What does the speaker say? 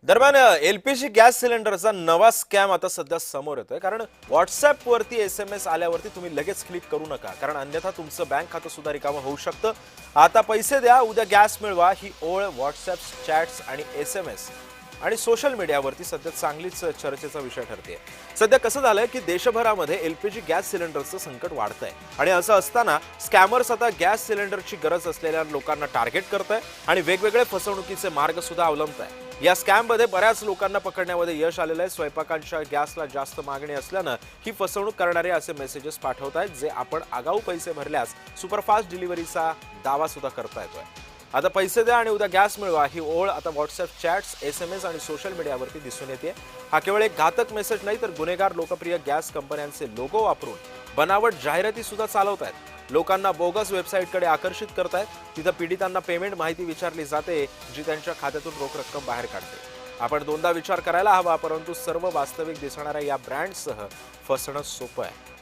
दरम्यान LPG gas सिलेंडरचा नवा स्कॅम आता सध्या समोर येतोय। कारण व्हॉट्सअपवरती एसएमएस आल्यावरती तुम्ही लगेच क्लिक करू नका, कारण अन्यथा तुमचं बँक खातं सुद्धा रिकामं होऊ शकतं। आता पैसे द्या, उद्या गॅस मिळवा ही ओळ व्हॉट्सअप चॅट्स आणि एसएमएस आणि सोशल मीडियावरती सध्या चांगलीच चर्चेचा विषय ठरते। सध्या कसं झालंय की देशभरामध्ये एलपीजी गॅस सिलेंडरचं संकट वाढतंय आणि असं असताना स्कॅमर्स आता गॅस सिलेंडरची गरज असलेल्या लोकांना टार्गेट करताय आणि वेगवेगळे फसवणुकीचे मार्ग सुद्धा अवलंबताय। या स्कॅममध्ये बऱ्याच लोकांना पकडण्यामध्ये यश आलेलं आहे। स्वयंपाकांच्या गॅसला जास्त मागणी असल्यानं ही फसवणूक करणारे असे मेसेजेस पाठवतायत जे आपण आगाऊ पैसे भरल्यास सुपरफास्ट डिलिव्हरीचा दावा सुद्धा करता येतोय। आता पैसे द्या आणि उद्या गॅस मिळवा ही ओळ आता व्हॉट्सअप चॅट्स, एसएमएस आणि सोशल मीडियावरती दिसून येते। हा केवळ एक घातक मेसेज नाही, तर गुन्हेगार लोकप्रिय गॅस कंपन्यांचे लोगो वापरून बनावट जाहिराती सुद्धा चालवतायत। लोकांना बोगस वेबसाईटकडे आकर्षित करतायत। तिथं पीडितांना पेमेंट माहिती विचारली जाते, जी त्यांच्या खात्यातून रोख रक्कम बाहेर काढते। आपण दोनदा विचार करायला हवा, परंतु सर्व वास्तविक दिसणाऱ्या या ब्रँडसह फसणं सोपं आहे।